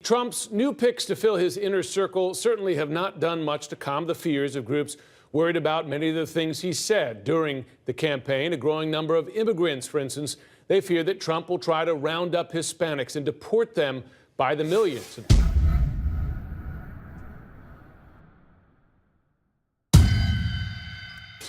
Trump's new picks to fill his inner circle certainly have not done much to calm the fears of groups worried about many of the things he said during the campaign. A growing number of immigrants, for instance, they fear that Trump will try to round up Hispanics and deport them by the millions.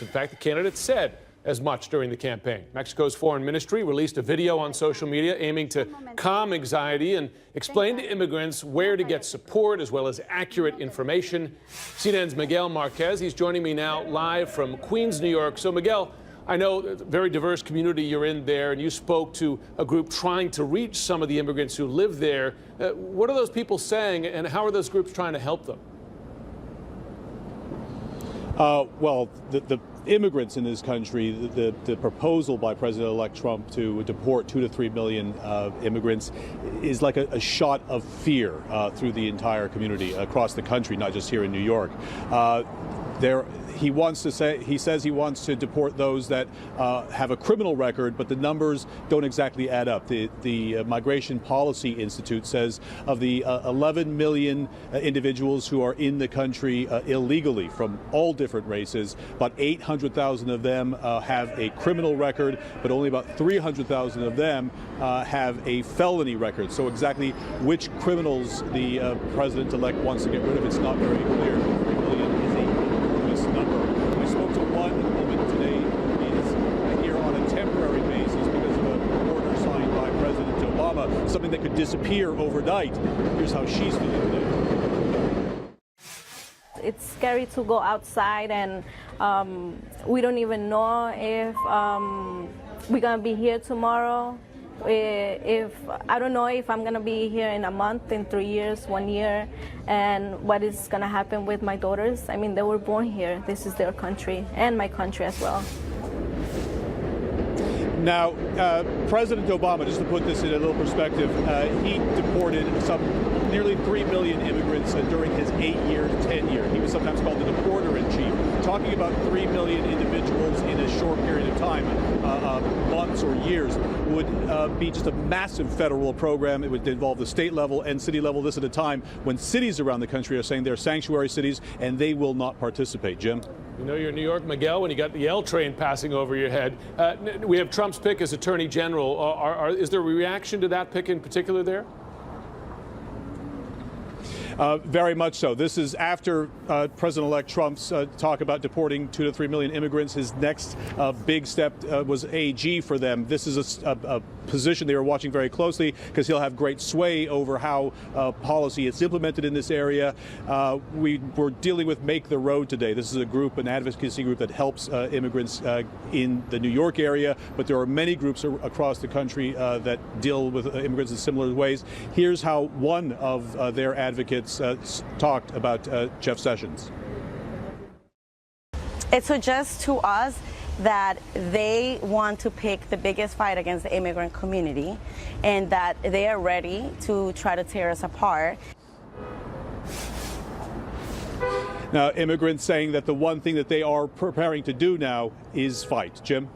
In fact, the candidate said as much during the campaign. Mexico's foreign ministry released a video on social media aiming to calm anxiety and explain to immigrants where to get support as well as accurate information. CNN's Miguel Marquez, he's joining me now live from Queens, New York. So Miguel, I know a very diverse community you're in there, and you spoke to a group trying to reach some of the immigrants who live there. What are those people saying, and how are those groups trying to help them? Well, the immigrants in this country, the proposal by President-elect Trump to deport 2 to 3 million immigrants is like a shot of fear through the entire community across the country, not just here in New York. He says he wants to deport those that have a criminal record, but the numbers don't exactly add up. The Migration Policy Institute says of the 11 million individuals who are in the country illegally from all different races, about 800,000 of them have a criminal record, but only about 300,000 of them have a felony record. So exactly which criminals the president-elect wants to get rid of, it's not very clear. 3 million is a enormous number. I spoke to one woman today who is here on a temporary basis because of a order signed by President Obama, something that could disappear overnight. Here's how she's feeling today. It's scary to go outside, and we don't even know if we're gonna be here tomorrow. I don't know if I'm gonna be here in a month, in 3 years, 1 year, and what is gonna happen with my daughters. I mean, they were born here. This is their country, and my country as well. Now, President Obama, just to put this in a little perspective, he deported nearly 3 million immigrants during his 8-year tenure. He was sometimes called the deporter-in-chief. Talking about 3 million individuals in a short period of time, months or years, would be just a massive federal program. It would involve the state level and city level, this at a time when cities around the country are saying they're sanctuary cities and they will not participate. Jim? You know you're in New York, Miguel, when you got the L train passing over your head. We have Trump's pick as Attorney General. Is there a reaction to that pick in particular there? Very much so. This is after President-elect Trump's talk about deporting 2 to 3 million immigrants. His next big step was AG for them. This is a position they were watching very closely because he'll have great sway over how policy is implemented in this area. We were dealing with Make the Road today. This is a group, an advocacy group that helps immigrants in the New York area, but there are many groups across the country that deal with immigrants in similar ways. Here's how one of their advocates talked about Jeff Sessions. It suggests to us that they want to pick the biggest fight against the immigrant community and that they are ready to try to tear us apart. Now, immigrants saying that the one thing that they are preparing to do now is fight. Jim?